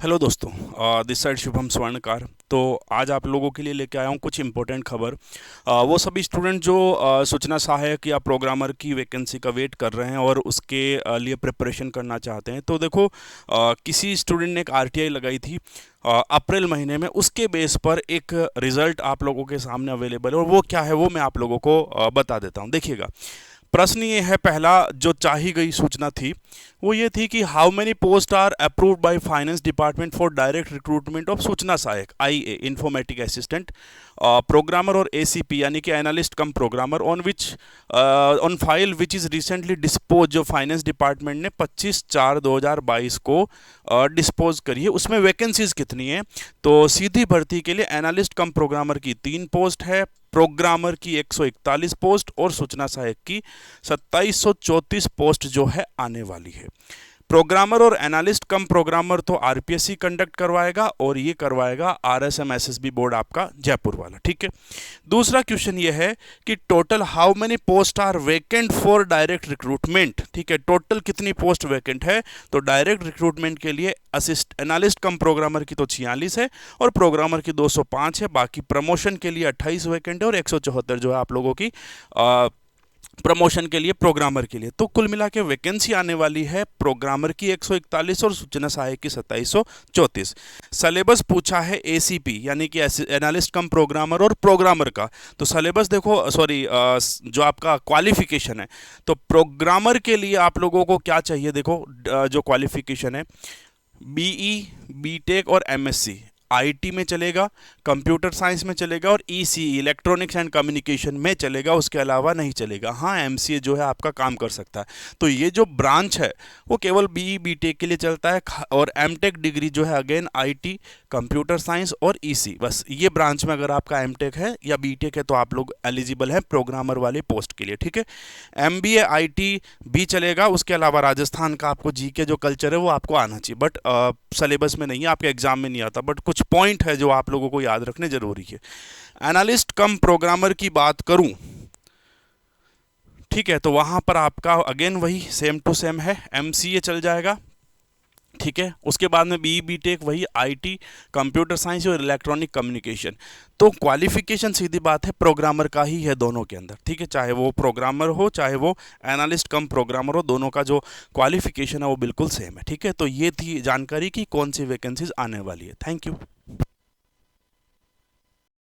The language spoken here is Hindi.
हेलो दोस्तों, दिस साइड शुभम स्वर्णकार। तो आज आप लोगों के लिए लेके आया हूँ कुछ इम्पोर्टेंट खबर। वो सभी स्टूडेंट जो सूचना सहायक या प्रोग्रामर की वैकेंसी का वेट कर रहे हैं और उसके लिए प्रिपरेशन करना चाहते हैं। तो देखो, किसी स्टूडेंट ने एक आरटीआई लगाई थी अप्रैल महीने में। उसके बेस पर एक रिजल्ट आप लोगों के सामने अवेलेबल है और वो क्या है वो मैं आप लोगों को बता देता हूँ। देखिएगा, प्रश्न ये है, पहला जो चाही गई सूचना थी वो ये थी कि how many post are approved by finance department for direct recruitment of सूचना सहायक आईए इंफॉर्मेटिक असिस्टेंट प्रोग्रामर और एसीपी यानी कि analyst cum programmer on file which is recently dispose. जो फाइनेंस डिपार्टमेंट ने 25/4/2022 को डिस्पोज करी है। उसमें वैकेंसीज कितनी है? तो सीधी भर्ती के लिए एनालिस्ट कम प्रोग्रामर की 3 पोस्ट है, प्रोग्रामर की 141 पोस्ट और सूचना सहायक की 2734 पोस्ट जो है आने वाली है। प्रोग्रामर और एनालिस्ट कम प्रोग्रामर तो आरपीएससी कंडक्ट करवाएगा और ये करवाएगा आरएसएम एसएसबी बोर्ड आपका जयपुर वाला। ठीक है। दूसरा क्वेश्चन ये है कि total how many post are vacant for direct recruitment. ठीक है, टोटल कितनी पोस्ट वैकेंट है? तो डायरेक्ट रिक्रूटमेंट के लिए एनालिस्ट कम प्रोग्रामर की तो 46 है और प्रोग्रामर की 205 है। बाकी प्रमोशन के लिए 28 वैकेंट है और 174 जो है आप लोगों की प्रमोशन के लिए प्रोग्रामर के लिए। तो कुल मिला के वैकेंसी आने वाली है प्रोग्रामर की 141 और सूचना सहायक की 2734। सिलेबस पूछा है एसीपी यानी कि एनालिस्ट कम प्रोग्रामर और प्रोग्रामर का। तो सिलेबस देखो, सॉरी, जो आपका क्वालिफिकेशन है, तो प्रोग्रामर के लिए आप लोगों को क्या चाहिए? देखो, जो क्वालिफिकेशन है बीई, बीटेक और एमएससी आईटी में चलेगा, कंप्यूटर साइंस में चलेगा और ईसीई इलेक्ट्रॉनिक्स एंड कम्युनिकेशन में चलेगा। उसके अलावा नहीं चलेगा। हाँ, एमसीए जो है आपका काम कर सकता है। तो ये जो ब्रांच है वो केवल बीई बीटेक के लिए चलता है और एमटेक डिग्री जो है अगेन आईटी, कंप्यूटर साइंस और ईसी। बस ये ब्रांच में अगर आपका एमटेक है या बीटेक है तो आप लोग एलिजिबल हैं प्रोग्रामर वाले पोस्ट के लिए। ठीक है। एमबीए आईटी भी चलेगा। उसके अलावा राजस्थान का आपको जीके जो कल्चर है वो आपको आना चाहिए, बट सिलेबस में नहीं है, आपके एग्जाम में नहीं आता, बट कुछ पॉइंट है जो आप लोगों को याद रखने जरूरी है। एनालिस्ट कम प्रोग्रामर की बात करूं, ठीक है, तो वहां पर आपका अगेन वही सेम टू सेम है, एमसीए चल जाएगा। ठीक है। उसके बाद में बी बीटेक वही आईटी, कंप्यूटर साइंस और इलेक्ट्रॉनिक कम्युनिकेशन। तो क्वालिफिकेशन सीधी बात है प्रोग्रामर का ही है दोनों के अंदर। ठीक है, चाहे वो प्रोग्रामर हो चाहे वो एनालिस्ट कम प्रोग्रामर हो, दोनों का जो क्वालिफिकेशन है वो बिल्कुल सेम है। ठीक है, तो ये थी जानकारी कि कौन सी वैकेंसीज आने वाली है। Thank you.